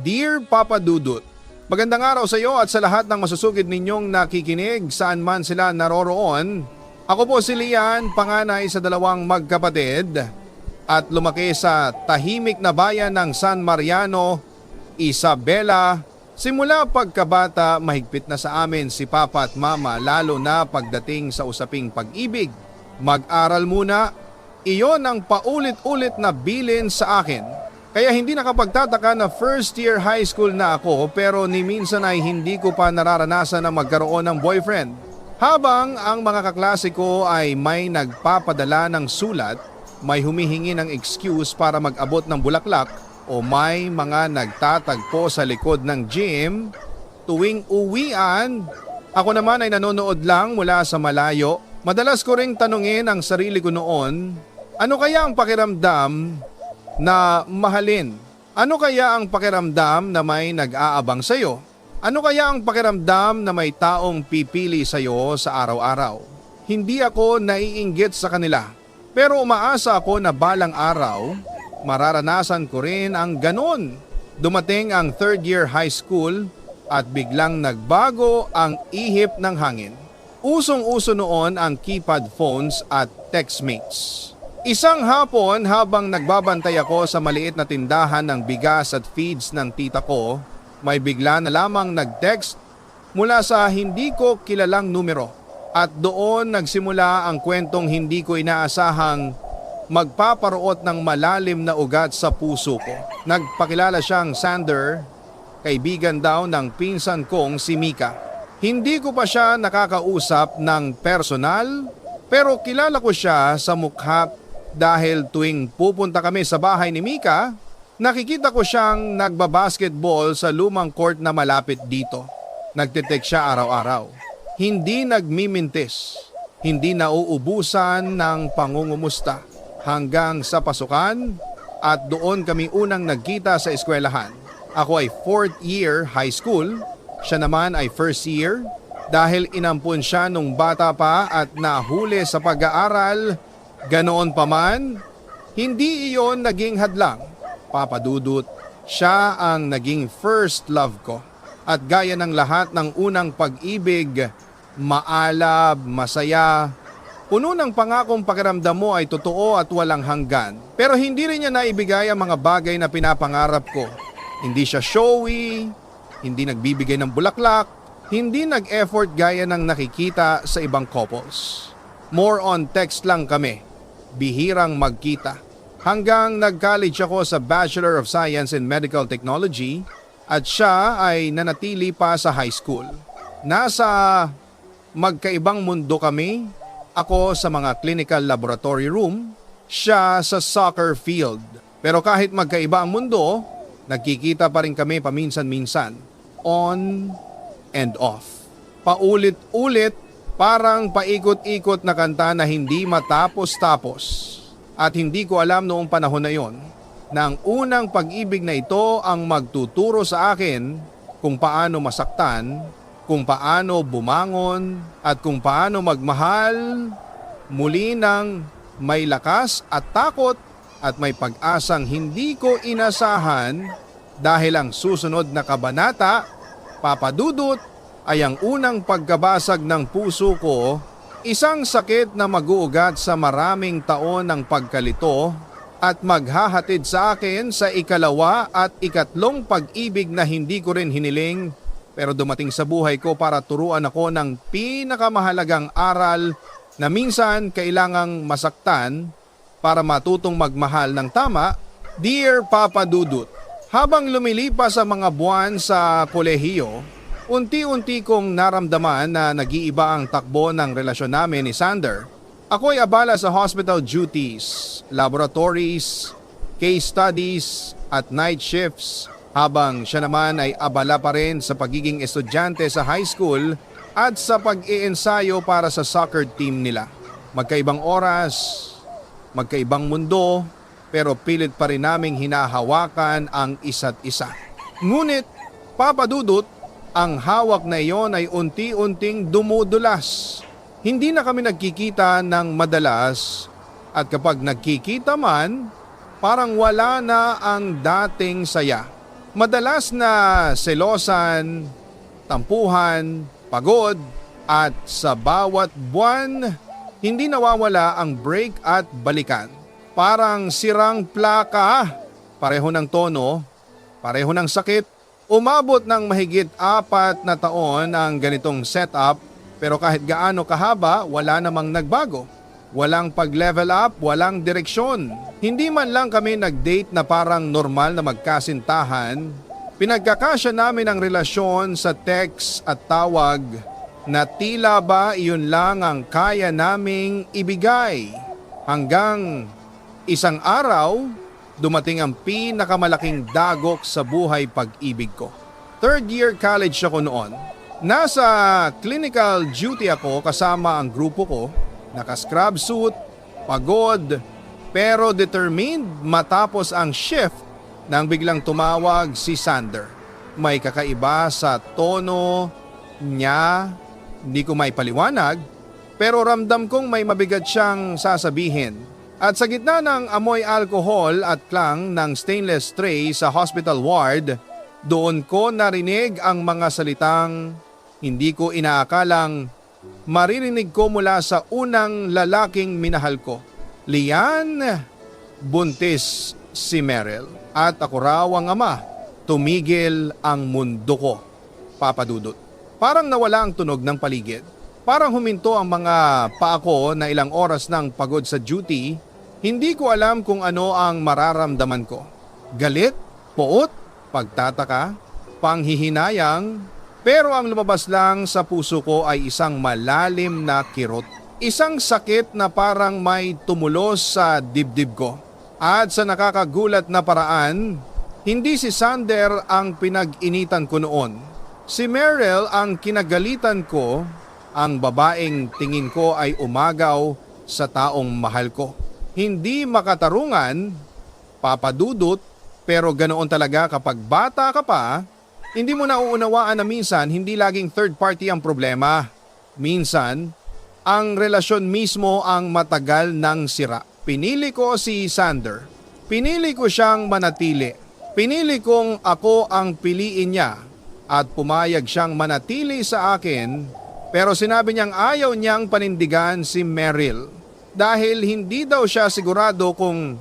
Dear Papa Dudut, magandang araw sa iyo at sa lahat ng masusugid ninyong nakikinig saan man sila naroroon. Ako po si Lian, panganay sa dalawang magkapatid at lumaki sa tahimik na bayan ng San Mariano, Isabela. Simula pagkabata, mahigpit na sa amin si Papa at Mama lalo na pagdating sa usaping pag-ibig. Mag-aral muna, iyon ang paulit-ulit na bilin sa akin. Kaya hindi nakapagtataka na first year high school na ako pero ni minsan ay hindi ko pa nararanasan na magkaroon ng boyfriend. Habang ang mga kaklase ko ay may nagpapadala ng sulat, may humihingi ng excuse para mag-abot ng bulaklak o may mga nagtatagpo sa likod ng gym tuwing uwian. Ako naman ay nanonood lang mula sa malayo. Madalas ko ring tanungin ang sarili ko noon, ano kaya ang pakiramdam na mahalin? Ano kaya ang pakiramdam na may nag-aabang sa'yo? Ano kaya ang pakiramdam na may taong pipili sa'yo sa araw-araw? Hindi ako naiinggit sa kanila, pero umaasa ako na balang araw, mararanasan ko rin ang ganon. Dumating ang third year high school at biglang nagbago ang ihip ng hangin. Usong-uso noon ang keypad phones at textmates. Isang hapon habang nagbabantay ako sa maliit na tindahan ng bigas at feeds ng tita ko, may bigla na lamang nag-text mula sa hindi ko kilalang numero. At doon nagsimula ang kwentong hindi ko inaasahang magpaparuot ng malalim na ugat sa puso ko. Nagpakilala siyang Sander, kaibigan daw ng pinsan kong si Mika. Hindi ko pa siya nakakausap ng personal pero kilala ko siya sa mukha dahil tuwing pupunta kami sa bahay ni Mika, nakikita ko siyang nagbabasketball sa lumang court na malapit dito. Nagtitek siya araw-araw. Hindi nagmimintis, hindi nauubusan ng pangungumusta. Hanggang sa pasukan at doon kami unang nagkita sa eskwelahan. Ako ay 4th year high school, siya naman ay 1st year. Dahil inampun siya nung bata pa at nahuli sa pag-aaral, ganoon pa man, hindi iyon naging hadlang. Papa Dudut, siya ang naging first love ko. At gaya ng lahat ng unang pag-ibig, maalab, masaya, puno ng pangakong pakiramdam mo ay totoo at walang hanggan. Pero hindi rin niya naibigay ang mga bagay na pinapangarap ko. Hindi siya showy, hindi nagbibigay ng bulaklak, hindi nag-effort gaya ng nakikita sa ibang couples. More on text lang kami, bihirang magkita. Hanggang nag-college ako sa Bachelor of Science in Medical Technology at siya ay nanatili pa sa high school. Nasa magkaibang mundo kami. Ako sa mga clinical laboratory room, siya sa soccer field. Pero kahit magkaiba ang mundo, nagkikita pa rin kami paminsan-minsan. On and off. Paulit-ulit, parang paikot-ikot na kanta na hindi matapos-tapos. At hindi ko alam noong panahon na yon na ang unang pag-ibig na ito ang magtuturo sa akin kung paano masaktan, kung paano bumangon at kung paano magmahal muli ng may lakas at takot at may pag-asang hindi ko inasahan dahil ang susunod na kabanata, Papa Dudut, ay ang unang pagkabasag ng puso ko, isang sakit na mag-uugat sa maraming taon ng pagkalito at maghahatid sa akin sa ikalawa at ikatlong pag-ibig na hindi ko rin hiniling. Pero dumating sa buhay ko para turuan ako ng pinakamahalagang aral na minsan kailangang masaktan para matutong magmahal ng tama. Dear Papa Dudut, habang lumilipas ang mga buwan sa kolehiyo, unti-unti kong naramdaman na nag-iiba ang takbo ng relasyon namin ni Sander. Ako ay abala sa hospital duties, laboratories, case studies at night shifts. Habang siya naman ay abala pa rin sa pagiging estudyante sa high school at sa pag-iensayo para sa soccer team nila. Magkaibang oras, magkaibang mundo, pero pilit pa rin naming hinahawakan ang isa't isa. Ngunit, Papa Dudut, ang hawak na iyon ay unti-unting dumudulas. Hindi na kami nagkikita ng madalas at kapag nagkikita man, parang wala na ang dating saya. Madalas na selosan, tampuhan, pagod at sa bawat buwan hindi nawawala ang break at balikan. Parang sirang plaka, pareho ng tono, pareho ng sakit. Umabot ng mahigit 4 na taon ang ganitong setup pero kahit gaano kahaba wala namang nagbago. Walang pag-level up, walang direksyon. Hindi man lang kami nag-date na parang normal na magkasintahan. Pinagkakasya namin ang relasyon sa text at tawag na tila ba iyon lang ang kaya naming ibigay. Hanggang isang araw, dumating ang pinakamalaking dagok sa buhay pag-ibig ko. 3rd year college ako noon. Nasa clinical duty ako kasama ang grupo ko. Naka-scrub suit, pagod, pero determined matapos ang shift nang biglang tumawag si Sander. May kakaiba sa tono niya, hindi ko may paliwanag, pero ramdam kong may mabigat siyang sasabihin. At sa gitna ng amoy alcohol at klang ng stainless tray sa hospital ward, doon ko narinig ang mga salitang hindi ko inaakalang maririnig ko mula sa unang lalaking minahal ko. Lian, buntis si Meryl at ako raw ang ama. Tumigil ang mundo ko. Papa Dudut. Parang nawala ang tunog ng paligid. Parang huminto ang mga paa ko na ilang oras ng pagod sa duty. Hindi ko alam kung ano ang mararamdaman ko. Galit, poot, pagtataka, panghihinayang. Pero ang lumabas lang sa puso ko ay isang malalim na kirot. Isang sakit na parang may tumulos sa dibdib ko. At sa nakakagulat na paraan, hindi si Sander ang pinag-initan ko noon. Si Meryl ang kinagalitan ko, ang babaeng tingin ko ay umagaw sa taong mahal ko. Hindi makatarungan, papadudot, pero ganoon talaga kapag bata ka pa. Hindi mo nauunawaan na minsan hindi laging third party ang problema. Minsan, ang relasyon mismo ang matagal ng sira. Pinili ko si Sander. Pinili ko siyang manatili. Pinili kong ako ang piliin niya at pumayag siyang manatili sa akin, pero sinabi niyang ayaw niyang panindigan si Meryl dahil hindi daw siya sigurado kung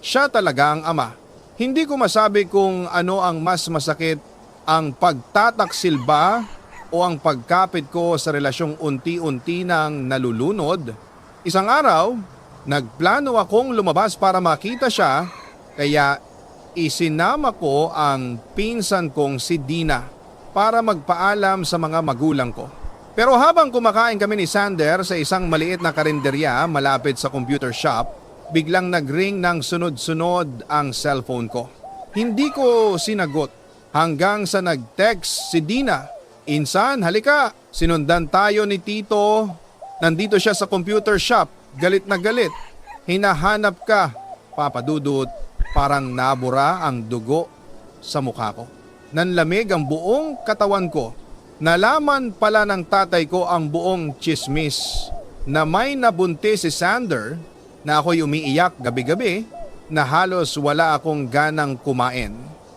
siya talaga ang ama. Hindi ko masabi kung ano ang mas masakit, ang pagtataksil ba o ang pagkapit ko sa relasyong unti-unti nang nalulunod. Isang araw, nagplano akong lumabas para makita siya, kaya isinama ko ang pinsan kong si Dina para magpaalam sa mga magulang ko. Pero habang kumakain kami ni Sander sa isang maliit na karinderya malapit sa computer shop, biglang nagring ng sunod-sunod ang cellphone ko. Hindi ko sinagot. Hanggang sa nag-text si Dina, "Insan, halika, sinundan tayo ni Tito. Nandito siya sa computer shop, galit na galit. Hinahanap ka." Papa Dudut, parang nabura ang dugo sa mukha ko. Nanlamig ang buong katawan ko. Nalaman pala ng tatay ko ang buong chismis na may nabuntis si Sander, na ako'y umiiyak gabi-gabi, na halos wala akong ganang kumain.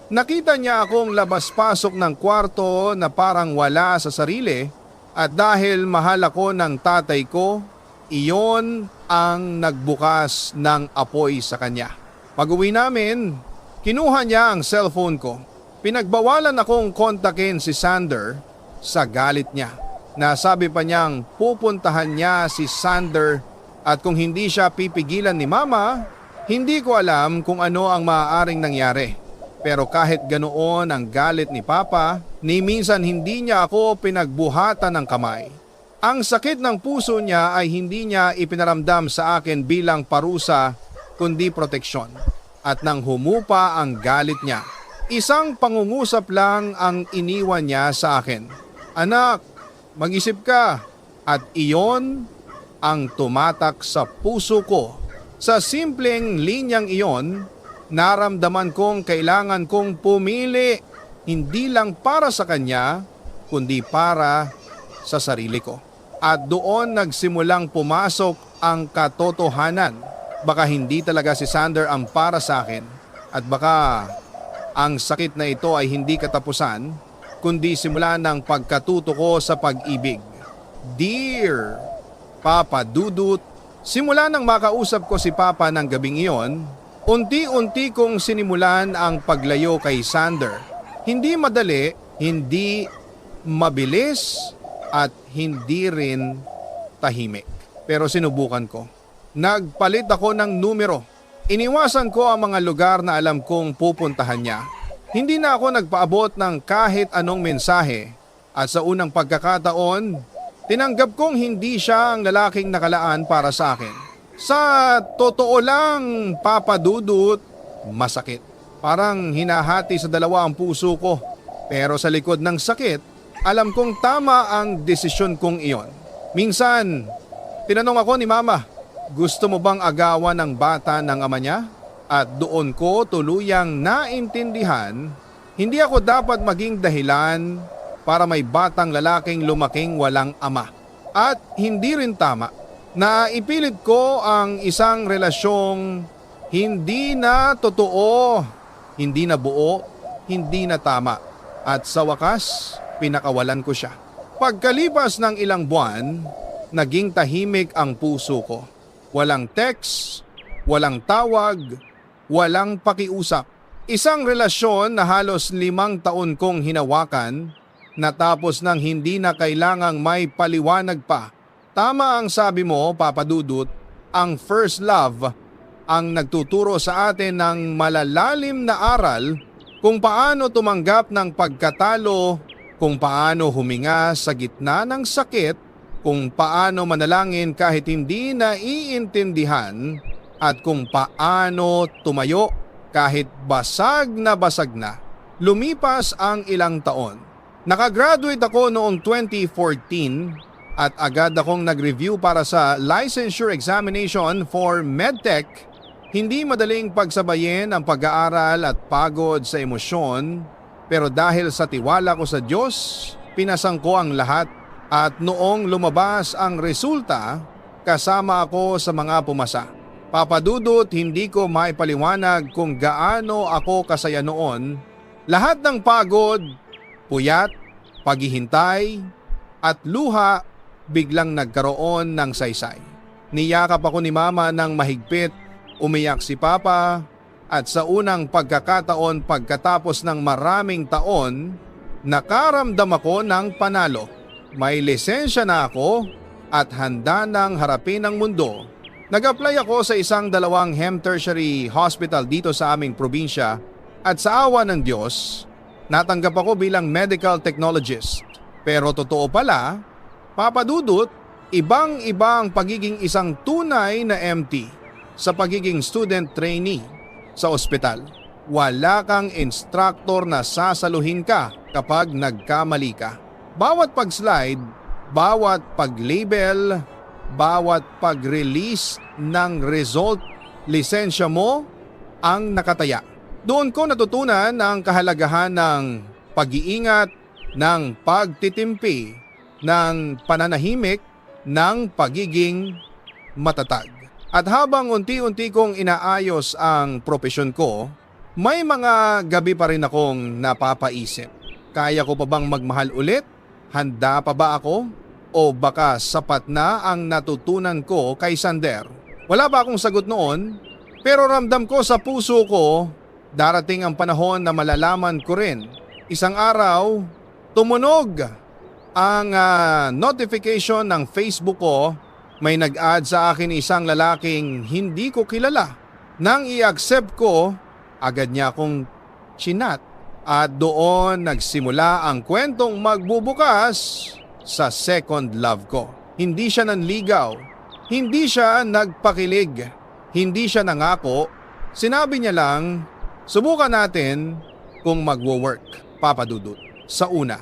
Nakita niya akong labas-pasok ng kwarto na parang wala sa sarili, at dahil mahal ako ng tatay ko, iyon ang nagbukas ng apoy sa kanya. Pag-uwi namin, kinuha niya ang cellphone ko. Pinagbawalan akong kontakin si Sander sa galit niya. Nasabi pa niyang pupuntahan niya si Sander at kung hindi siya pipigilan ni Mama, hindi ko alam kung ano ang maaaring nangyari. Pero kahit ganoon ang galit ni Papa, ni minsan hindi niya ako pinagbuhatan ng kamay. Ang sakit ng puso niya ay hindi niya ipinaramdam sa akin bilang parusa kundi proteksyon. At nang humupa ang galit niya, isang pangungusap lang ang iniwan niya sa akin. "Anak, mag-isip ka." At iyon ang tumatak sa puso ko. Sa simpleng linyang iyon, naramdaman kong kailangan kong pumili, hindi lang para sa kanya, kundi para sa sarili ko. At doon nagsimulang pumasok ang katotohanan. Baka hindi talaga si Sander ang para sa akin, at baka Ang sakit na ito ay hindi katapusan, kundi simula ng pagkatuto ko sa pag-ibig. Dear Papa Dudut, simula nang makausap ko si Papa ng gabing iyon, unti-unti kong sinimulan ang paglayo kay Sander. Hindi madali, hindi mabilis, at hindi rin tahimik. Pero sinubukan ko. Nagpalit ako ng numero. Iniwasan ko ang mga lugar na alam kong pupuntahan niya. Hindi na ako nagpaabot ng kahit anong mensahe at sa unang pagkakataon, tinanggap kong hindi siya ang lalaking nakalaan para sa akin. Sa totoo lang, Papa Dudut, masakit. Parang hinahati sa dalawa ang puso ko. Pero sa likod ng sakit, alam kong tama ang desisyon kong iyon. Minsan, tinanong ako ni Mama, gusto mo bang agawan ng bata ng ama niya? At doon ko tuluyang naintindihan, hindi ako dapat maging dahilan para may batang lalaking lumaking walang ama. At hindi rin tama na ipilit ko ang isang relasyong hindi na totoo, hindi na buo, hindi na tama. At sa wakas, pinakawalan ko siya. Pagkalipas ng ilang buwan, naging tahimik ang puso ko. Walang text, walang tawag, walang pakiusap. Isang relasyon na halos 5 taon kong hinawakan, natapos nang hindi na kailangang may paliwanag pa. Tama ang sabi mo, Papa Dudut, ang first love ang nagtuturo sa atin ng malalalim na aral kung paano tumanggap ng pagkatalo, kung paano huminga sa gitna ng sakit, kung paano manalangin kahit hindi naiintindihan, at kung paano tumayo kahit basag na. Lumipas ang ilang taon. Nakagraduate ako noong 2014 at agad akong nag-review para sa licensure examination for MedTech. Hindi madaling pagsabayin ang pag-aaral at pagod sa emosyon, pero dahil sa tiwala ko sa Diyos, pinasang ko ang lahat. At noong lumabas ang resulta, kasama ako sa mga pumasa. Papa Dudut, hindi ko maipaliwanag kung gaano ako kasaya noon. Lahat ng pagod, puyat, paghihintay, at luha biglang nagkaroon ng saysay. Niyakap ako ni Mama ng mahigpit, umiyak si Papa, at sa unang pagkakataon pagkatapos ng maraming taon, nakaramdam ako ng panalo. May lisensya na ako at handa nang harapin ang mundo. Nag-apply ako sa 2 hem tertiary hospital dito sa aming probinsya at sa awa ng Diyos, natanggap ako bilang medical technologist. Pero totoo pala, Papa Dudut, ibang-iba ang pagiging isang tunay na MT sa pagiging student trainee sa ospital. Wala kang instructor na sasaluhin ka kapag nagkamali ka. Bawat pag-slide, bawat pag-label, bawat pag-release ng result, lisensya mo ang nakataya. Doon ko natutunan ang kahalagahan ng pag-iingat, ng pagtitimpi, ng pananahimik, ng pagiging matatag. At habang unti-unti kong inaayos ang propesyon ko, may mga gabi pa rin akong napapaisip. Kaya ko pa bang magmahal ulit? Handa pa ba ako? O baka sapat na ang natutunan ko kay Sander? Wala pa akong sagot noon, pero ramdam ko sa puso ko, darating ang panahon na malalaman ko rin. Isang araw, tumunog ang notification ng Facebook ko. May nag-add sa akin isang lalaking hindi ko kilala. Nang i-accept ko, agad niya akong chinat. At doon nagsimula ang kwentong magbubukas sa second love ko. Hindi siya nanligaw, hindi siya nagpakilig, hindi siya nangako. Sinabi niya lang, subukan natin kung magwo-work, Papa Dudut. Sa una,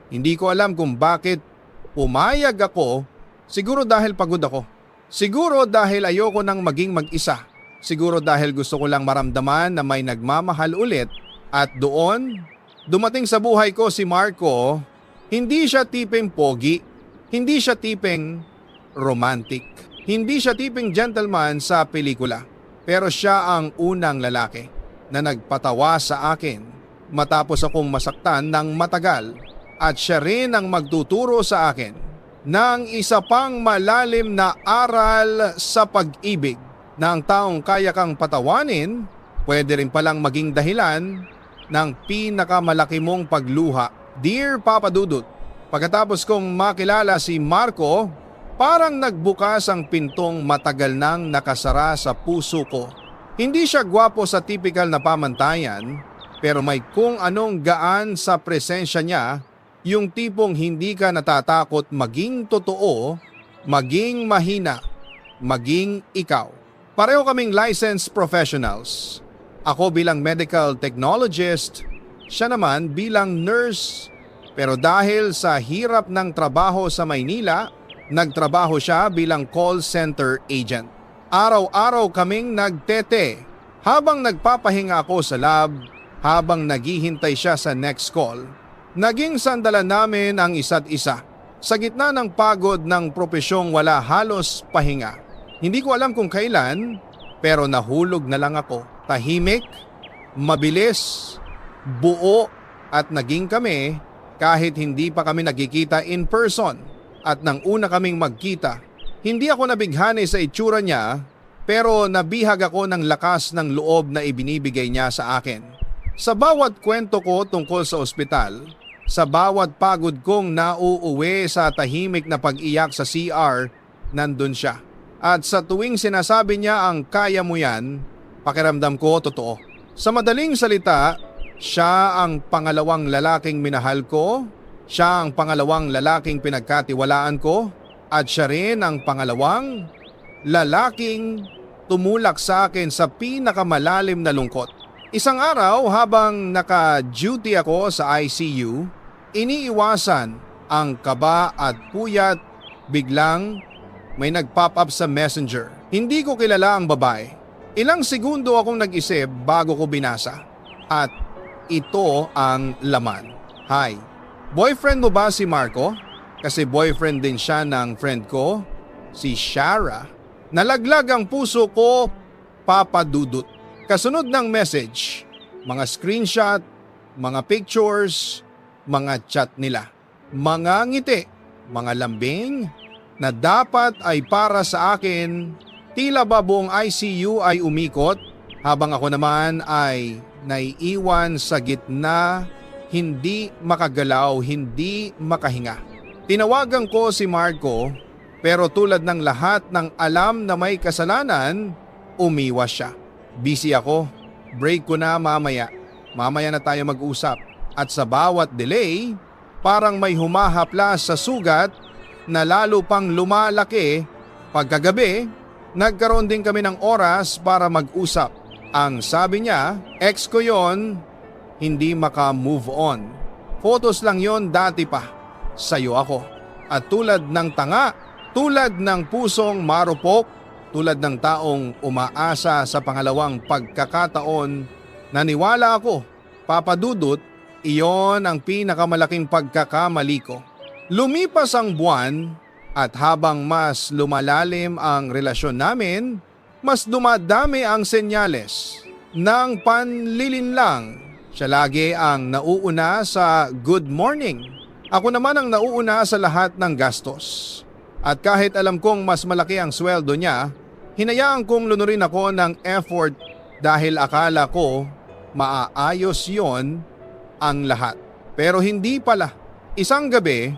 hindi ko alam kung bakit pumayag ako. Siguro dahil pagod ako. Siguro dahil ayoko nang maging mag-isa. Siguro dahil gusto ko lang maramdaman na may nagmamahal ulit. At doon, dumating sa buhay ko si Marco. Hindi siya tipeng pogi, hindi siya tipeng romantic, hindi siya tipeng gentleman sa pelikula. Pero siya ang unang lalaki na nagpatawa sa akin matapos akong masaktan ng matagal at siya rin ang magtuturo sa akin ng isa pang malalim na aral sa pag-ibig na ang taong kaya kang patawanin, pwede rin palang maging dahilan ng pinakamalaki mong pagluha. Dear Papa Dudut, pagkatapos kong makilala si Marco, parang nagbukas ang pintong matagal nang nakasara sa puso ko. Hindi siya gwapo sa tipikal na pamantayan, pero may kung anong gaan sa presensya niya, yung tipong hindi ka natatakot maging totoo, maging mahina, maging ikaw. Pareho kaming licensed professionals. Ako bilang medical technologist, siya naman bilang nurse. Pero dahil sa hirap ng trabaho sa Maynila, nagtrabaho siya bilang call center agent. Araw-araw kaming nagtete habang nagpapahinga ako sa lab, habang naghihintay siya sa next call. Naging sandalan namin ang isa't isa. Sa gitna ng pagod ng propesyong wala halos pahinga. Hindi ko alam kung kailan, pero nahulog na lang ako. Tahimik, mabilis, buo at naging kami kahit hindi pa kami nagkikita in person. At nang una kaming magkita, hindi ako nabighani sa itsura niya, pero nabihag ako ng lakas ng loob na ibinibigay niya sa akin. Sa bawat kwento ko tungkol sa ospital, sa bawat pagod kong nauuwi sa tahimik na pag-iyak sa CR, nandun siya. At sa tuwing sinasabi niya ang kaya mo yan, pakiramdam ko totoo. Sa madaling salita, siya ang pangalawang lalaking minahal ko, siya ang pangalawang lalaking pinagkatiwalaan ko, at siya rin ang pangalawang lalaking tumulak sa akin sa pinakamalalim na lungkot. Isang araw habang naka-duty ako sa ICU, iniiwasan ang kaba at puyat, biglang may nag-pop up sa messenger. Hindi ko kilala ang babae. Ilang segundo akong nag-isip bago ko binasa. At ito ang laman. Hi, boyfriend mo ba si Marco? Kasi boyfriend din siya ng friend ko, si Shara. Nalaglag ang puso ko, Papa Dudut. Kasunod ng message, mga screenshot, mga pictures, mga chat nila. Mga ngiti, mga lambing, na dapat ay para sa akin. Tila ba buong ICU ay umikot habang ako naman ay naiiwan sa gitna, hindi makagalaw, hindi makahinga. Tinawagan ko si Marco, pero tulad ng lahat ng alam na may kasalanan, umiwas siya. Busy ako, break ko na mamaya. Mamaya na tayo mag-usap. At sa bawat delay, parang may humahaplas sa sugat na lalo pang lumalaki. Pagkagabi, nagkaroon din kami ng oras para mag-usap. Ang sabi niya, ex ko yon, hindi maka-move on. Photos lang yon dati pa. Sayo ako. At tulad ng tanga, tulad ng pusong marupok, tulad ng taong umaasa sa pangalawang pagkakataon, naniwala ako, Papa Dudut, iyon ang pinakamalaking pagkakamali ko. Lumipas ang buwan at habang mas lumalalim ang relasyon namin, mas dumadami ang senyales ng panlilinlang. Siya lagi ang nauuna sa good morning. Ako naman ang nauuna sa lahat ng gastos. At kahit alam kong mas malaki ang sweldo niya, hinayaan kong lunurin ako ng effort dahil akala ko maaayos yon ang lahat. Pero hindi pala. Isang gabi,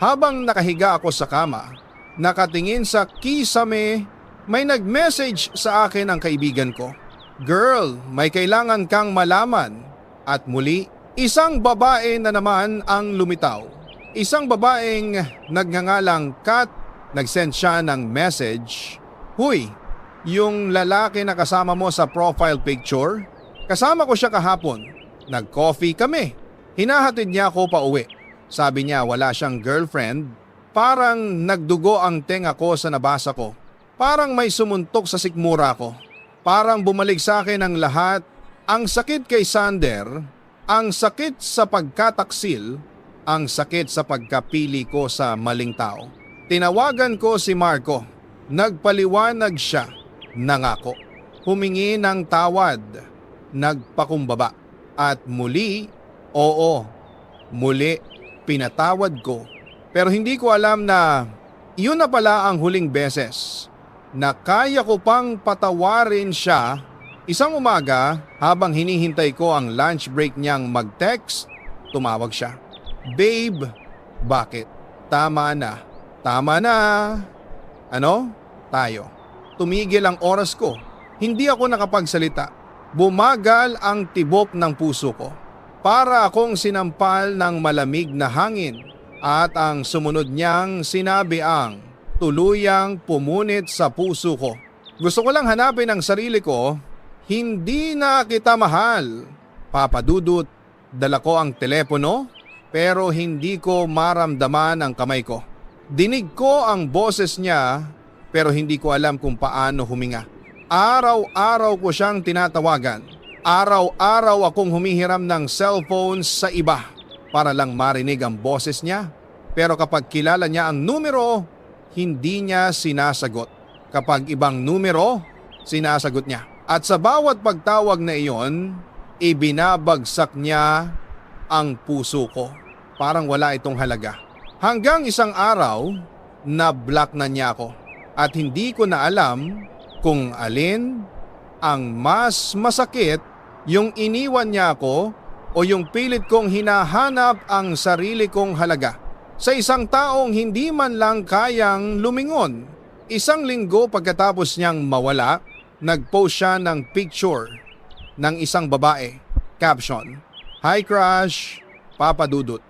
habang nakahiga ako sa kama, nakatingin sa kisame, may nag-message sa akin ang kaibigan ko. Girl, may kailangan kang malaman. At muli, isang babae na naman ang lumitaw. Isang babaeng nagngangalang Kat, nag-send siya ng message. Huy, yung lalaki na kasama mo sa profile picture, kasama ko siya kahapon. Nag-coffee kami. Hinahatid niya ako pa uwi. Sabi niya wala siyang girlfriend. Parang nagdugo ang tenga ko sa nabasa ko. Parang may sumuntok sa sikmura ko. Parang bumalik sa akin ang lahat. Ang sakit kay Sander, ang sakit sa pagkataksil, ang sakit sa pagkapili ko sa maling tao. Tinawagan ko si Marco. Nagpaliwanag siya. Nangako. Humingi ng tawad. Nagpakumbaba. At muli, Oo, muli pinatawad ko. Pero hindi ko alam na iyon na pala ang huling beses na kaya ko pang patawarin siya. Isang umaga habang hinihintay ko ang lunch break niyang mag-text, tumawag siya. Babe, bakit? Tama na. Tama na. Ano? Tayo. Tumigil ang oras ko. Hindi ako nakapagsalita. Bumagal ang tibok ng puso ko. Para akong sinampal ng malamig na hangin at ang sumunod niyang sinabi ang tuluyang pumunit sa puso ko. Gusto ko lang hanapin ang sarili ko. Hindi na kita mahal. Papa Dudut, dala ko ang telepono pero hindi ko maramdaman ang kamay ko. Dinig ko ang boses niya pero hindi ko alam kung paano huminga. Araw-araw ko siyang tinatawagan. Araw-araw akong humihiram ng cellphone sa iba para lang marinig ang boses niya. Pero kapag kilala niya ang numero, hindi niya sinasagot. Kapag ibang numero, sinasagot niya. At sa bawat pagtawag na iyon, ibinabagsak niya ang puso ko. Parang wala itong halaga. Hanggang isang araw, na-block na niya ako. At hindi ko na alam kung alin ang mas masakit, yung iniwan niya ako o yung pilit kong hinahanap ang sarili kong halaga. Sa isang taong hindi man lang kayang lumingon. Isang linggo pagkatapos niyang mawala, nag-post siya ng picture ng isang babae. Caption, "Hi crush, Papa Dudut."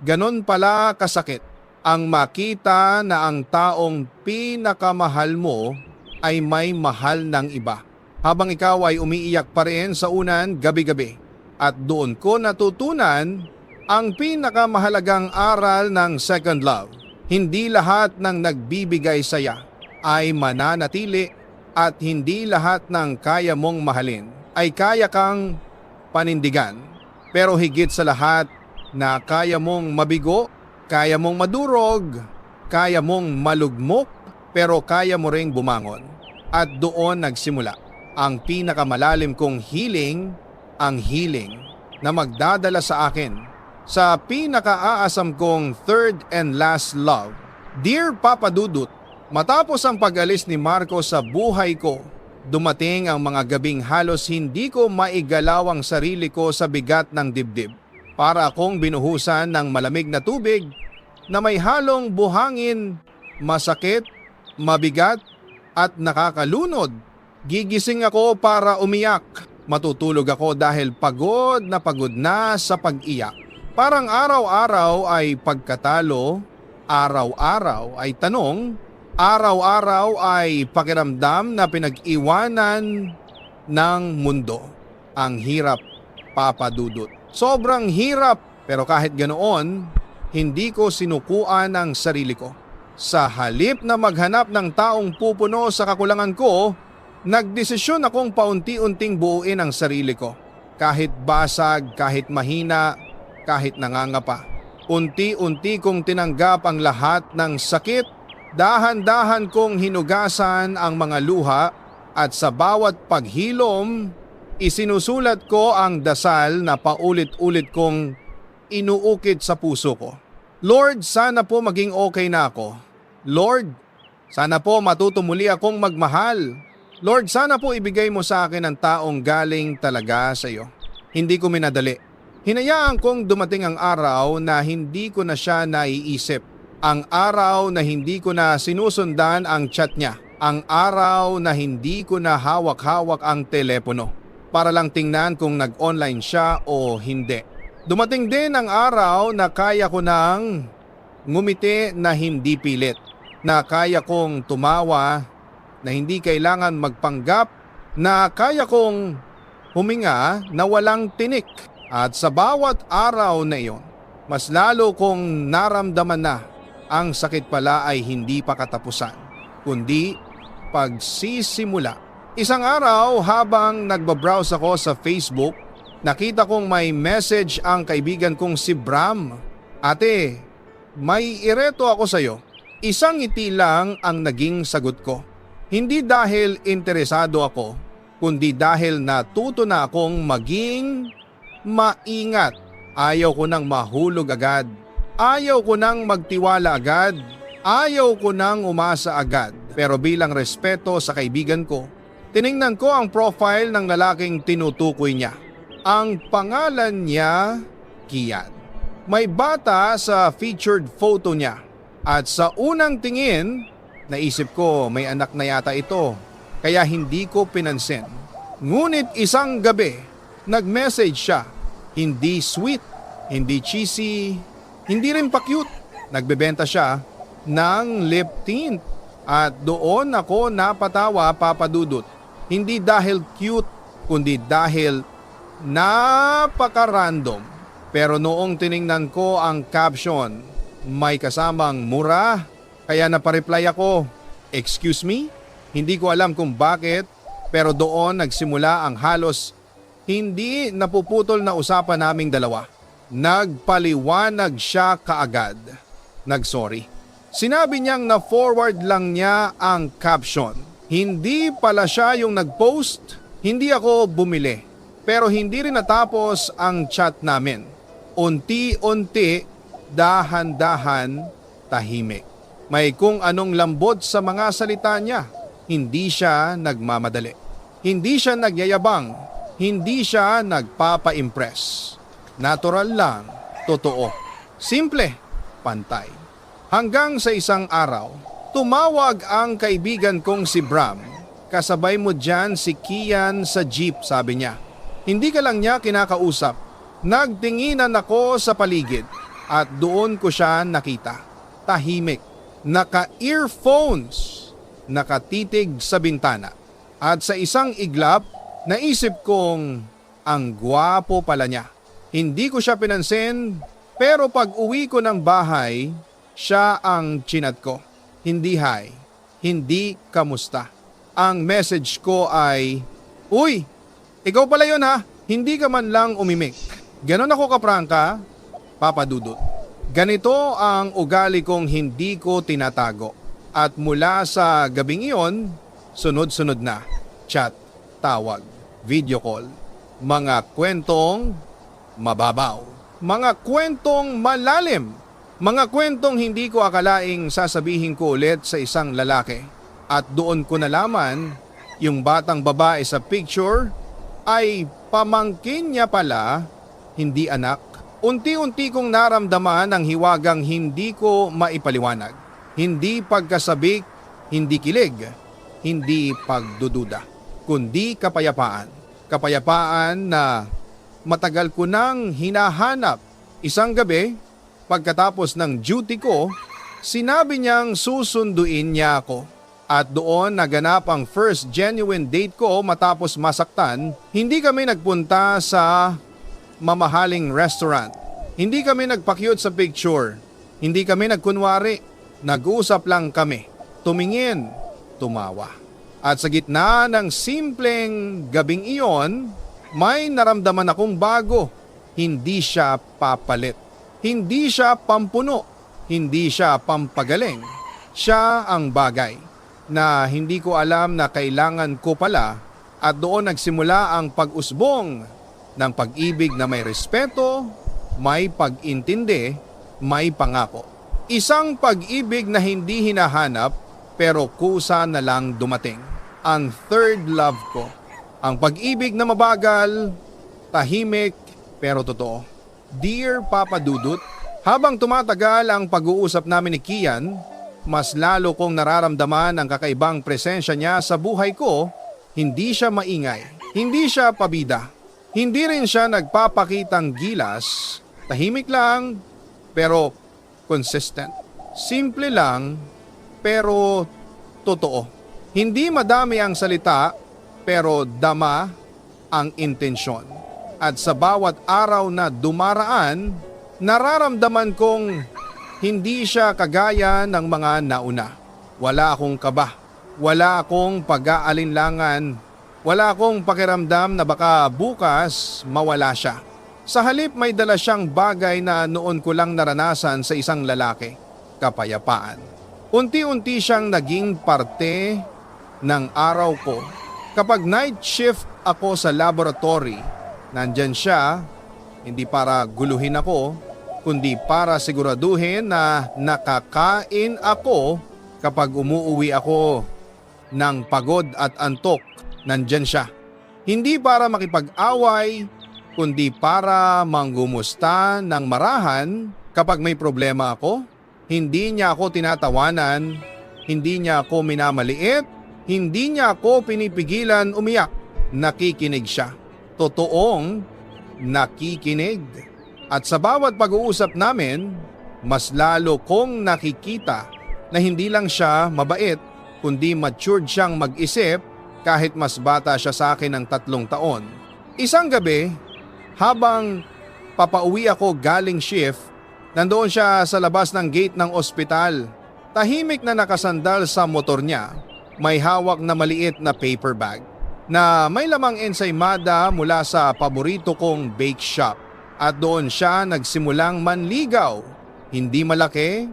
Ganon pala kasakit ang makita na ang taong pinakamahal mo ay may mahal ng iba. Habang ikaw ay umiiyak pa rin sa unan gabi-gabi. At doon ko natutunan ang pinakamahalagang aral ng second love. Hindi lahat ng nagbibigay saya ay mananatili at hindi lahat ng kaya mong mahalin ay kaya kang panindigan. Pero higit sa lahat na kaya mong mabigo, kaya mong madurog, kaya mong malugmok, pero kaya mo ring bumangon. At doon nagsimula ang pinakamalalim kong healing, ang healing na magdadala sa akin sa pinakaaasam kong third and last love. Dear Papa Dudut, matapos ang pag-alis ni Marco sa buhay ko, dumating ang mga gabing halos hindi ko maigalaw ang sarili ko sa bigat ng dibdib. Para akong binuhusan ng malamig na tubig na may halong buhangin, masakit, mabigat at nakakalunod. Gigising ako para umiyak. Matutulog ako dahil pagod na sa pag-iyak. Parang araw-araw ay pagkatalo, araw-araw ay tanong, araw-araw ay pakiramdam na pinag-iwanan ng mundo. Ang hirap, Papa Dudut. Sobrang hirap, pero kahit ganoon, hindi ko sinukuan ang sarili ko. Sa halip na maghanap ng taong pupuno sa kakulangan ko, nagdesisyon akong paunti-unting buuin ang sarili ko. Kahit basag, kahit mahina, kahit nangangapa. Unti-unti kong tinanggap ang lahat ng sakit, dahan-dahan kong hinugasan ang mga luha at sa bawat paghilom, isinusulat ko ang dasal na paulit-ulit kong inuukit sa puso ko. Lord, sana po maging okay na ako. Lord, sana po matuto muli akong magmahal. Lord, sana po ibigay mo sa akin ang taong galing talaga sa iyo. Hindi ko minadali. Hinayaan kong dumating ang araw na hindi ko na siya naiisip. Ang araw na hindi ko na sinusundan ang chat niya. Ang araw na hindi ko na hawak-hawak ang telepono para lang tingnan kung nag-online siya o hindi. Dumating din ang araw na kaya ko nang ngumiti na hindi pilit. Na kaya kong tumawa na hindi kailangan magpanggap. Na kaya kong huminga na walang tinik. At sa bawat araw na iyon, mas lalo kong naramdaman na ang sakit pala ay hindi pa katapusan, kundi pagsisimula. Isang araw habang nagbabrowse ako sa Facebook, nakita kong may message ang kaibigan kong si Bram. Ate, may ireto ako sa iyo. Isang ngiti lang ang naging sagot ko. Hindi dahil interesado ako, kundi dahil natuto na akong maging maingat Ayaw ko nang mahulog agad. Ayaw ko nang magtiwala agad. Ayaw ko nang umasa agad. Pero bilang respeto sa kaibigan ko, tiningnan ko ang profile ng lalaking tinutukoy niya. Ang pangalan niya, Kian. May bata sa featured photo niya. At sa unang tingin, naisip ko may anak na yata ito. Kaya hindi ko pinansin. Ngunit isang gabi, nag-message siya. Hindi sweet, hindi cheesy, hindi rin pa-cute. Nagbebenta siya ng lip tint. At doon ako napatawa, Papa Dudut. Hindi dahil cute, kundi dahil napaka-random. Pero noong tiningnan ko ang caption, may kasamang mura. Kaya napareply ako, "Excuse me?" Hindi ko alam kung bakit, pero doon nagsimula ang halos hindi napuputol na usapan naming dalawa. Nagpaliwanag siya kaagad. Nagsorry. Sinabi niyang na-forward lang niya ang caption. Hindi pala siya yung nag-post, hindi ako bumili. Pero hindi rin natapos ang chat namin. Unti-unti, dahan-dahan, tahimik. May kung anong lambot sa mga salita niya. Hindi siya nagmamadali. Hindi siya nagyayabang. Hindi siya nagpapa-impress. Natural lang, totoo. Simple, pantay. Hanggang sa isang araw, tumawag ang kaibigan kong si Bram. "Kasabay mo dyan si Kian sa jeep," sabi niya. Hindi ka lang niya kinakausap. Nagtinginan ako sa paligid at doon ko siya nakita. Tahimik, naka-earphones, nakatitig sa bintana. At sa isang iglap, naisip kong ang gwapo pala niya. Hindi ko siya pinansin, pero pag uwi ko ng bahay, siya ang chinat ko. Hindi hi, hindi kamusta. Ang message ko ay, "Uy, ikaw pala yun ha, hindi ka man lang umimik." Ganon ako kaprangka, Papa Dudut. Ganito ang ugali kong hindi ko tinatago. At mula sa gabing iyon, sunod-sunod na chat, tawag, video call, mga kwentong mababaw, mga kwentong malalim, mga kwentong hindi ko akalaing sasabihin ko ulit sa isang lalaki. At doon ko nalaman, yung batang babae sa picture ay pamangkin niya pala, hindi anak. Unti-unti kong naramdaman ang hiwagang hindi ko maipaliwanag. Hindi pagkasabik, hindi kilig, hindi pagdududa, kundi kapayapaan. Kapayapaan na matagal ko nang hinahanap. Isang gabi, pagkatapos ng duty ko, sinabi niyang susunduin niya ako. At doon naganap ang first genuine date ko matapos masaktan. Hindi kami nagpunta sa mamahaling restaurant. Hindi kami nagpa-cute sa picture. Hindi kami nagkunwari. Nag-uusap lang kami. Tumingin, tumawa. At sa gitna ng simpleng gabing iyon, may naramdaman akong bago. Hindi siya papalit. Hindi siya pampuno. Hindi siya pampagaling. Siya ang bagay na hindi ko alam na kailangan ko pala, at doon nagsimula ang pag-usbong ng pag-ibig na may respeto, may pag-intindi, may pangako. Isang pag-ibig na hindi hinahanap pero kusa na lang dumating. Ang third love ko. Ang pag-ibig na mabagal, tahimik pero totoo. Dear Papa Dudut, habang tumatagal ang pag-uusap namin ni Kian, mas lalo kong nararamdaman ang kakaibang presensya niya sa buhay ko. Hindi siya maingay, hindi siya pabida, hindi rin siya nagpapakitang gilas. Tahimik lang pero consistent. Simple lang pero totoo. Hindi madami ang salita pero dama ang intensyon. At sa bawat araw na dumaraan, nararamdaman kong hindi siya kagaya ng mga nauna. Wala akong kaba, wala akong pag-aalinlangan, wala akong pakiramdam na baka bukas mawala siya. Sa halip may dala siyang bagay na noon ko lang naranasan sa isang lalaki, kapayapaan. Unti-unti siyang naging parte ng araw ko. Kapag night shift ako sa laboratory, nandyan siya, Hindi para guluhin ako, kundi para siguraduhin na nakakain ako kapag umuuwi ako ng pagod at antok. Nandyan siya. Hindi para makipag-away, kundi para manggumusta ng marahan kapag may problema ako. Hindi niya ako tinatawanan, hindi niya ako minamaliit, hindi niya ako pinipigilan umiyak. Nakikinig siya. Totoong nakikinig. At sa bawat pag-uusap namin, mas lalo kong nakikita na hindi lang siya mabait, kundi matured siyang mag-isip kahit mas bata siya sa akin ng 3 taon. Isang gabi, habang papauwi ako galing shift, nandoon siya sa labas ng gate ng ospital. Tahimik na nakasandal sa motor niya, may hawak na maliit na paper bag na may lamang ensaymada mula sa paborito kong bake shop. At doon siya nagsimulang manligaw. Hindi malaki,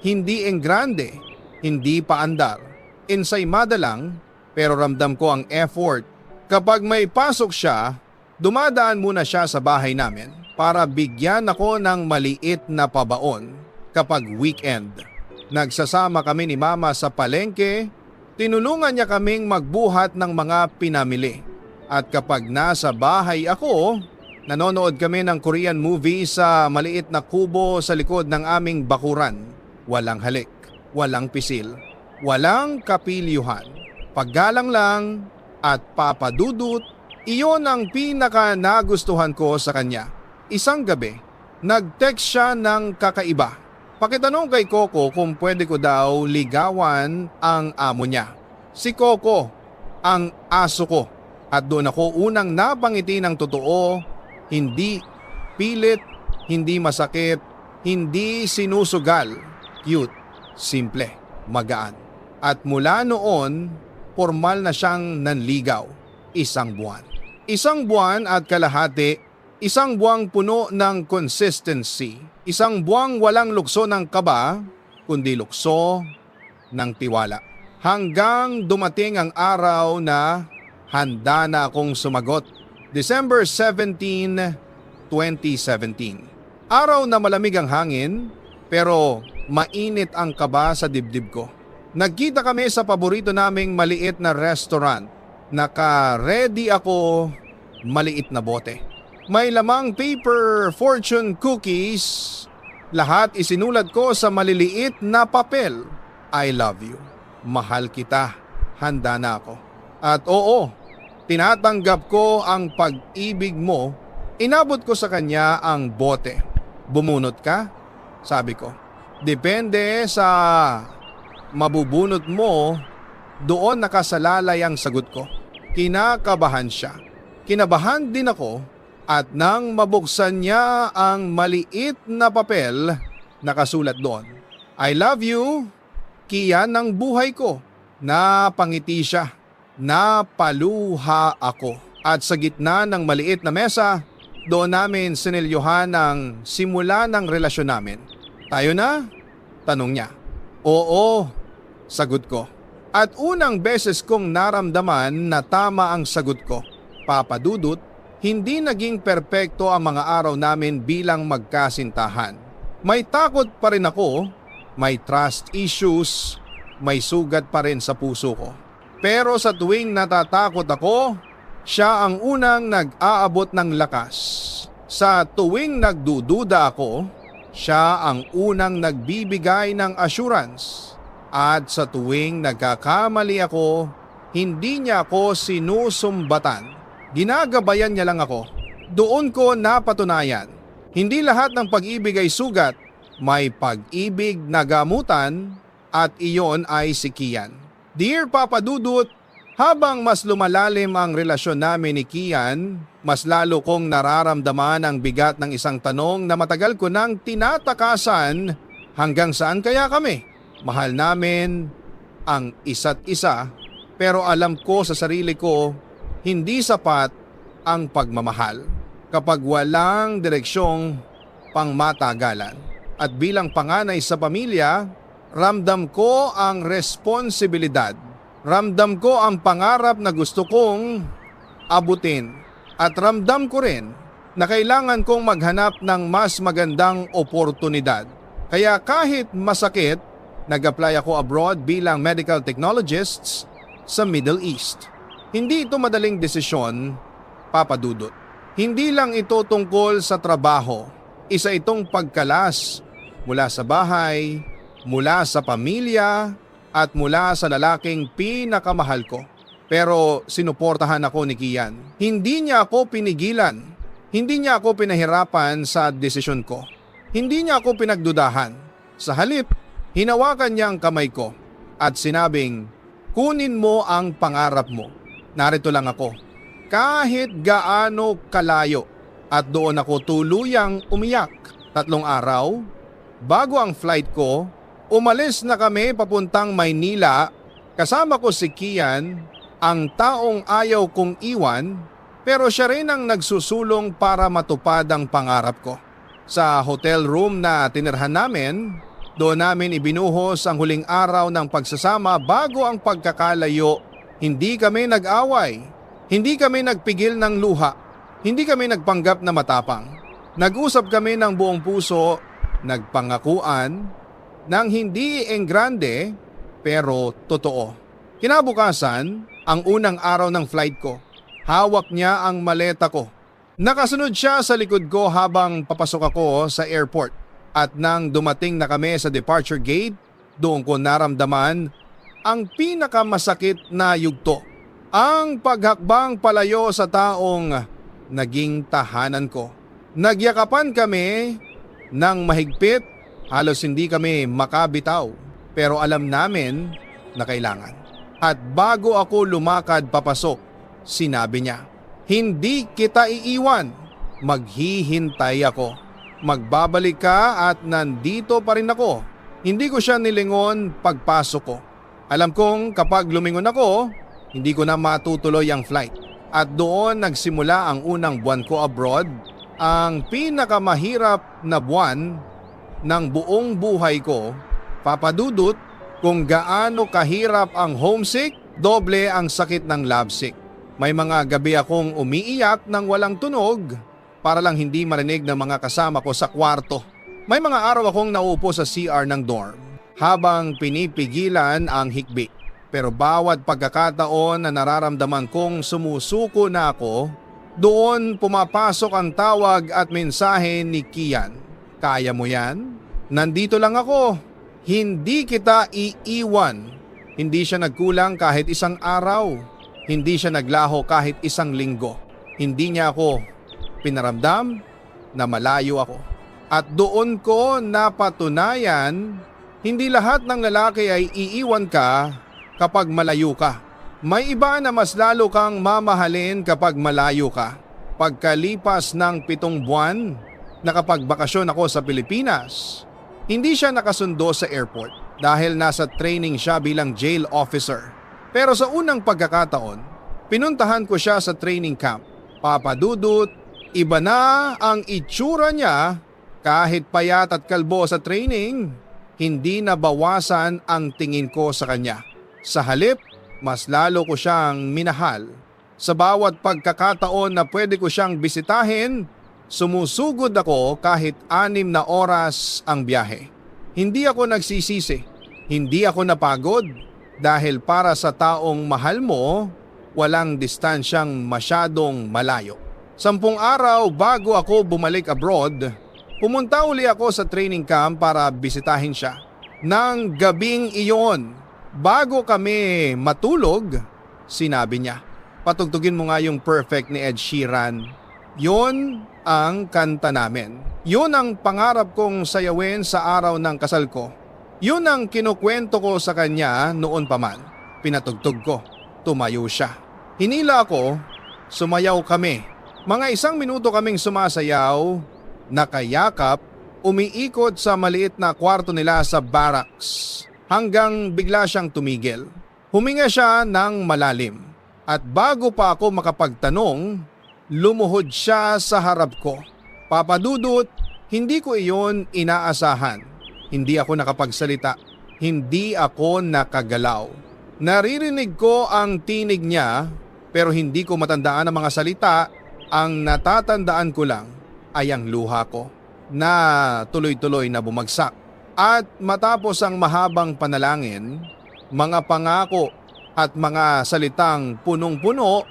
hindi enggrande, hindi paandar. Ensaymada lang, pero ramdam ko ang effort. Kapag may pasok siya, dumadaan muna siya sa bahay namin para bigyan ako ng maliit na pabaon kapag weekend. Nagsasama kami ni Mama sa palengke, tinulungan niya kaming magbuhat ng mga pinamili. At kapag nasa bahay ako, nanonood kami ng Korean movie sa maliit na kubo sa likod ng aming bakuran. Walang halik, walang pisil, walang kapilyuhan. Paggalang lang at papadudot, iyon ang pinaka nagustuhan ko sa kanya. Isang gabi, nag-text siya ng kakaiba. Pakitanong kay Coco kung pwede ko daw ligawan ang amo niya. Si Coco, ang aso ko. At doon ako unang napangiti ng totoo, hindi pilit, hindi masakit, hindi sinusugal. Cute, simple, magaan. At mula noon, formal na siyang nanligaw. 1 buwan. 1 buwan at kalahati, 1 buwang puno ng consistency. 1 buwang walang lukso ng kaba, kundi lukso ng tiwala. Hanggang dumating ang araw na handa na akong sumagot. December 17, 2017. Araw na malamig ang hangin, pero mainit ang kaba sa dibdib ko. Nagkita kami sa paborito naming maliit na restaurant. Naka-ready ako, maliit na bote. May lamang paper fortune cookies. Lahat isinulat ko sa maliliit na papel. I love you. Mahal kita. Handa na ako. At oo, tinatanggap ko ang pag-ibig mo. Inabot ko sa kanya ang bote. Bumunot ka? Sabi ko. Depende sa mabubunot mo, doon nakasalalay ang sagot ko. Kinakabahan siya. Kinabahan din ako at nang mabuksan niya ang maliit na papel, nakasulat doon. I love you, Kian ng buhay ko. Napangiti siya. Napaluha ako. At sa gitna ng maliit na mesa, doon namin sinilyohan ang simula ng relasyon namin. Tayo na? Tanong niya. Oo, sagot ko. At unang beses kong naramdaman na tama ang sagot ko. Papadudot, hindi naging perpekto ang mga araw namin bilang magkasintahan. May takot pa rin ako, may trust issues, may sugat pa rin sa puso ko. Pero sa tuwing natatakot ako, siya ang unang nag-aabot ng lakas. Sa tuwing nagdududa ako, siya ang unang nagbibigay ng assurance. At sa tuwing nagkakamali ako, hindi niya ako sinusumbatan. Ginagabayan niya lang ako. Doon ko napatunayan. Hindi lahat ng pag-ibig ay sugat. May pag-ibig na gamutan at iyon ay si Kian. Dear Papa Dudut, habang mas lumalalim ang relasyon namin ni Kian, mas lalo kong nararamdaman ang bigat ng isang tanong na matagal ko nang tinatakasan. Hanggang saan kaya kami? Mahal namin ang isa't isa, pero alam ko sa sarili ko, hindi sapat ang pagmamahal kapag walang direksyong pangmatagalan. At bilang panganay sa pamilya, ramdam ko ang responsibilidad. Ramdam ko ang pangarap na gusto kong abutin. At ramdam ko rin na kailangan kong maghanap ng mas magandang oportunidad. Kaya kahit masakit, nag-apply ako abroad bilang medical technologists sa Middle East. Hindi ito madaling desisyon, Papa Dudut. Hindi lang ito tungkol sa trabaho. Isa itong pagkalas mula sa bahay, mula sa pamilya, at mula sa lalaking pinakamahal ko. Pero sinuportahan ako ni Kian. Hindi niya ako pinigilan. Hindi niya ako pinahirapan sa desisyon ko. Hindi niya ako pinagdudahan. Sa halip, hinawakan niya ang kamay ko at sinabing, kunin mo ang pangarap mo. Narito lang ako. Kahit gaano kalayo. At doon ako tuluyang umiyak. 3 araw, bago ang flight ko, umalis na kami papuntang Maynila. Kasama ko si Kian, ang taong ayaw kong iwan, pero siya rin ang nagsusulong para matupad ang pangarap ko. Sa hotel room na tinirhan namin, doon namin ibinuhos ang huling araw ng pagsasama bago ang pagkakalayo. Hindi kami nag-away, hindi kami nagpigil ng luha, hindi kami nagpanggap na matapang. Nag-usap kami ng buong puso, nagpangakuan, ng hindi enggrande pero totoo. Kinabukasan, ang unang araw ng flight ko, hawak niya ang maleta ko. Nakasunod siya sa likod ko habang papasok ako sa airport. At nang dumating na kami sa departure gate, doon ko naramdaman ang pinakamasakit na yugto. Ang paghakbang palayo sa taong naging tahanan ko. Nagyakapan kami ng mahigpit, halos hindi kami makabitaw. Pero alam namin na kailangan. At bago ako lumakad papasok, sinabi niya, hindi kita iiwan, maghihintay ako. Magbabalik ka at nandito pa rin ako. Hindi ko siya nilingon pagpasok ko. Alam kong kapag lumingon ako, hindi ko na matutuloy ang flight. At doon nagsimula ang unang buwan ko abroad, ang pinakamahirap na buwan ng buong buhay ko. Papa Dudut, kung gaano kahirap ang homesick, doble ang sakit ng lovesick. May mga gabi akong umiiyak ng walang tunog para lang hindi marinig ng mga kasama ko sa kwarto. May mga araw akong naupo sa CR ng dorm habang pinipigilan ang hikbi. Pero bawat pagkakataon na nararamdaman kong sumusuko na ako, doon pumapasok ang tawag at mensahe ni Kian. Kaya mo yan? Nandito lang ako. Hindi kita iiwan. Hindi siya nagkulang kahit isang araw. Hindi siya naglaho kahit isang linggo. Hindi niya ako pinaramdam na malayo ako. At doon ko napatunayan, hindi lahat ng lalaki ay iiwan ka kapag malayo ka. May iba na mas lalo kang mamahalin kapag malayo ka. Pagkalipas ng 7 buwan, nakapagbakasyon ako sa Pilipinas. Hindi siya nakasundo sa airport dahil nasa training siya bilang jail officer. Pero sa unang pagkakataon, pinuntahan ko siya sa training camp. Papa Dudut, iba na ang itsura niya kahit payat at kalbo sa training. Hindi nabawasan ang tingin ko sa kanya. Sa halip, mas lalo ko siyang minahal. Sa bawat pagkakataon na pwede ko siyang bisitahin, sumusugod ako kahit 6 na oras ang biyahe. Hindi ako nagsisisi, hindi ako napagod dahil para sa taong mahal mo, walang distansyang masyadong malayo. 10 araw bago ako bumalik abroad, pumunta uli ako sa training camp para bisitahin siya. Nang gabing iyon, bago kami matulog, sinabi niya, patugtugin mo nga yung Perfect ni Ed Sheeran. Yon ang kanta namin. Yun ang pangarap kong sayawin sa araw ng kasal ko. Yun ang kinukwento ko sa kanya noon pa man. Pinatugtog ko. Tumayo siya. Hinila ako. Sumayaw kami. Mga 1 minuto kaming sumasayaw, nakayakap, umiikot sa maliit na kwarto nila sa barracks. Hanggang bigla siyang tumigil. Huminga siya ng malalim. At bago pa ako makapagtanong, lumuhod siya sa harap ko. Papa Dudut, hindi ko iyon inaasahan. Hindi ako nakapagsalita. Hindi ako nakagalaw. Naririnig ko ang tinig niya pero hindi ko matandaan ang mga salita Ang natatandaan ko lang ay ang luha ko na tuloy-tuloy na bumagsak. At matapos ang mahabang panalangin, mga pangako at mga salitang punong-puno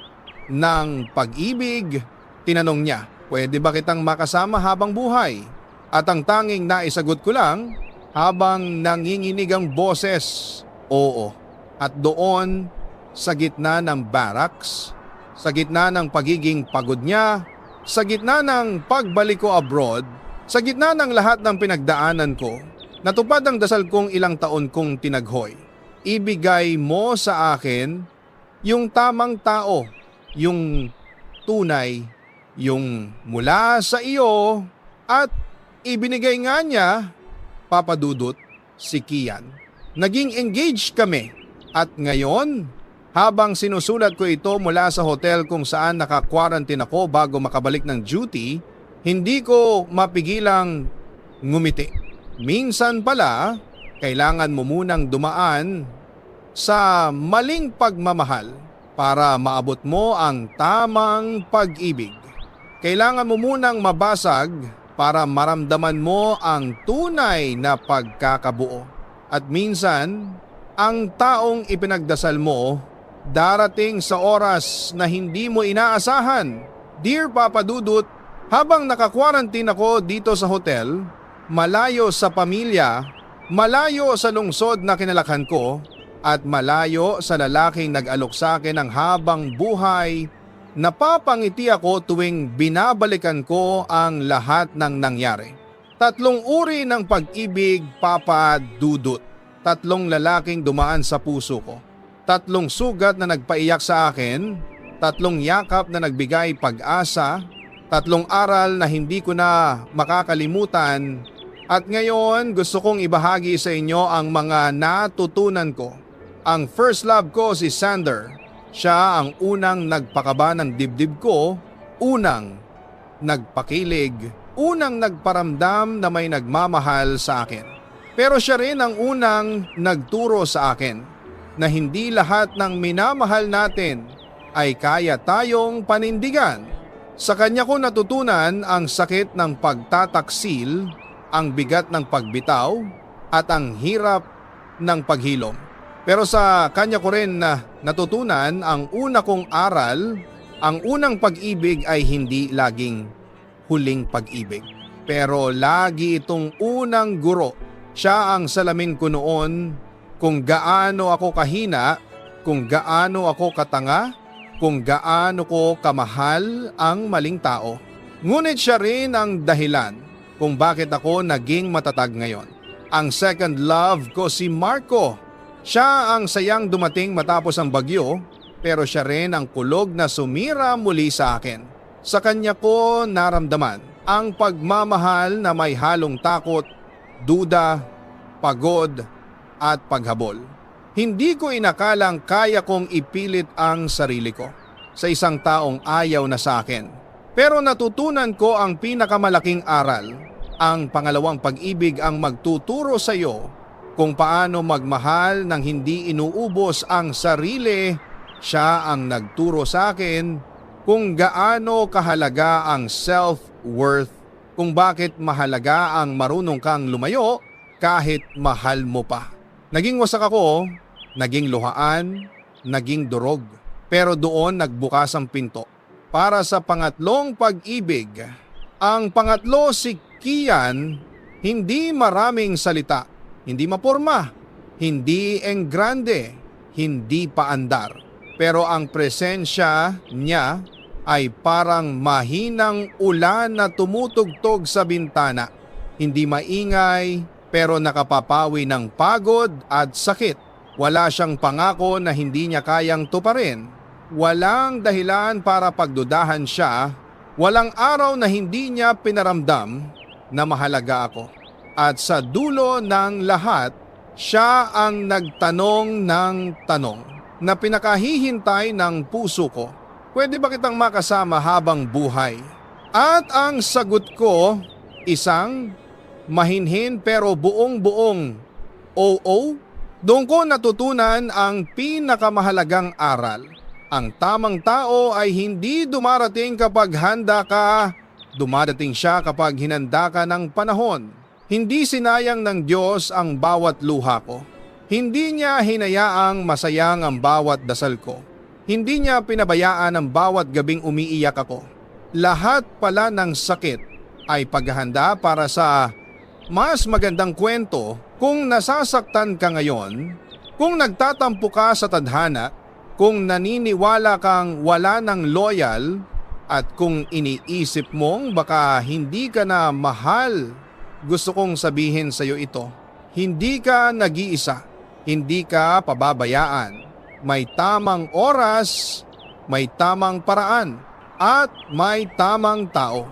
ng pag-ibig, tinanong niya, pwede ba kitang makasama habang buhay? At ang tanging naisagot ko lang habang nanginginig ang boses, oo. At doon sa gitna ng barracks, sa gitna ng pagiging pagod niya, sa gitna ng pagbalik ko abroad, sa gitna ng lahat ng pinagdaanan ko, natupad ang dasal kong ilang taon kong tinaghoy. Ibigay mo sa akin yung tamang tao, yung tunay, yung mula sa iyo at ibinigay nga niya, Papa Dudut, si Kian. Naging engaged kami at ngayon, habang sinusulat ko ito mula sa hotel kung saan naka-quarantine ako bago makabalik ng duty, hindi ko mapigilang ngumiti. Minsan pala, kailangan mo munang dumaan sa maling pagmamahal para maabot mo ang tamang pag-ibig. Kailangan mo munang mabasag para maramdaman mo ang tunay na pagkakabuo. At minsan, ang taong ipinagdasal mo darating sa oras na hindi mo inaasahan. Dear Papa Dudut, habang naka-quarantine ako dito sa hotel, malayo sa pamilya, malayo sa lungsod na kinalakhan ko, at malayo sa lalaking nag-alok sa akin ng habang buhay, napapangiti ako tuwing binabalikan ko ang lahat ng nangyari. 3 uri ng pag-ibig, Papa Dudut. 3 lalaking dumaan sa puso ko. 3 sugat na nagpaiyak sa akin, 3 yakap na nagbigay pag-asa, 3 aral na hindi ko na makakalimutan. At ngayon gusto kong ibahagi sa inyo ang mga natutunan ko. Ang first love ko si Sander. Siya ang unang nagpakaba ng dibdib ko, unang nagpakilig, unang nagparamdam na may nagmamahal sa akin. Pero siya rin ang unang nagturo sa akin na hindi lahat ng minamahal natin ay kaya tayong panindigan. Sa kanya ko natutunan ang sakit ng pagtataksil, ang bigat ng pagbitaw at ang hirap ng paghilom. Pero sa kanya ko rin natutunan ang una kong aral, ang unang pag-ibig ay hindi laging huling pag-ibig. Pero lagi itong unang guro. Siya ang salamin ko noon kung gaano ako kahina, kung gaano ako katanga, kung gaano ko kamahal ang maling tao. Ngunit siya rin ang dahilan kung bakit ako naging matatag ngayon. Ang second love ko si Marco. Siya ang sayang dumating matapos ang bagyo, pero siya rin ang kulog na sumira muli sa akin. Sa kanya ko naramdaman ang pagmamahal na may halong takot, duda, pagod at paghabol. Hindi ko inakalang kaya kong ipilit ang sarili ko sa isang taong ayaw na sa akin. Pero natutunan ko ang pinakamalaking aral. Ang pangalawang pag-ibig ang magtuturo sa iyo kung paano magmahal nang hindi inuubos ang sarili. Siya ang nagturo sa akin kung gaano kahalaga ang self-worth, kung bakit mahalaga ang marunong kang lumayo kahit mahal mo pa. Naging wasak ako, naging luhaan, naging durog. Pero doon nagbukas ang pinto para sa pangatlong pag-ibig. Ang pangatlo si Kian, hindi maraming salita, hindi maporma, hindi enggrande, hindi paandar. Pero ang presensya niya ay parang mahinang ulan na tumutugtog sa bintana. Hindi maingay pero nakapapawi ng pagod at sakit. Wala siyang pangako na hindi niya kayang tuparin. Walang dahilan para pagdudahan siya. Walang araw na hindi niya pinaramdam na mahalaga ako. At sa dulo ng lahat, siya ang nagtanong ng tanong na pinakahihintay ng puso ko. Pwede ba kitang makasama habang buhay? At ang sagot ko, isang mahinhin pero buong-buong oo. Doon ko natutunan ang pinakamahalagang aral. Ang tamang tao ay hindi dumarating kapag handa ka, dumarating siya kapag hinanda ka ng panahon. Hindi sinayang ng Diyos ang bawat luha ko. Hindi niya hinayaang masayang ang bawat dasal ko. Hindi niya pinabayaan ang bawat gabing umiiyak ako. Lahat pala ng sakit ay paghahanda para sa mas magandang kwento. Kung nasasaktan ka ngayon, kung nagtatampo ka sa tadhana, kung naniniwala kang wala ng loyal, at kung iniisip mong baka hindi ka na mahal, gusto kong sabihin sa iyo ito. Hindi ka nag-iisa, hindi ka pababayaan. May tamang oras, may tamang paraan, at may tamang tao.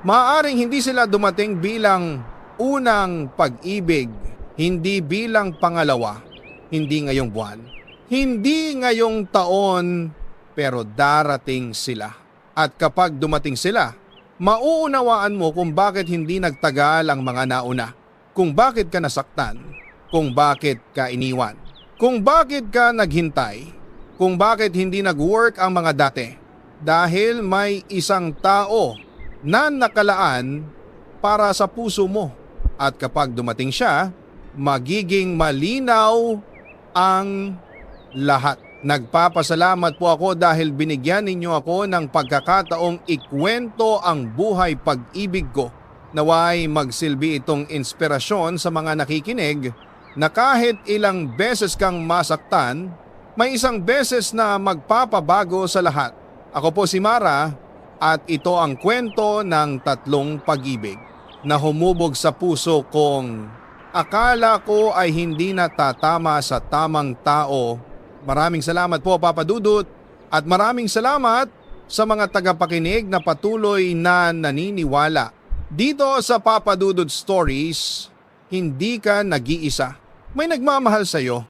Maaring hindi sila dumating bilang unang pag-ibig, hindi bilang pangalawa, hindi ngayong buwan, hindi ngayong taon, pero darating sila. At kapag dumating sila, mauunawaan mo kung bakit hindi nagtagal ang mga nauna, kung bakit ka nasaktan, kung bakit ka iniwan, kung bakit ka naghintay, kung bakit hindi nag-work ang mga dati. Dahil may isang tao na nakalaan para sa puso mo. At kapag dumating siya, magiging malinaw ang lahat. Nagpapasalamat po ako dahil binigyan ninyo ako ng pagkakataong ikwento ang buhay pag-ibig ko. Naway magsilbi itong inspirasyon sa mga nakikinig na kahit ilang beses kang masaktan, may isang beses na magpapabago sa lahat. Ako po si Mara at ito ang kwento ng tatlong pag-ibig na humubog sa puso kong akala ko ay hindi natatama sa tamang tao. Maraming salamat po Papa Dudut at maraming salamat sa mga tagapakinig na patuloy na naniniwala. Dito sa Papa Dudut Stories, hindi ka nag-iisa. May nagmamahal sa iyo.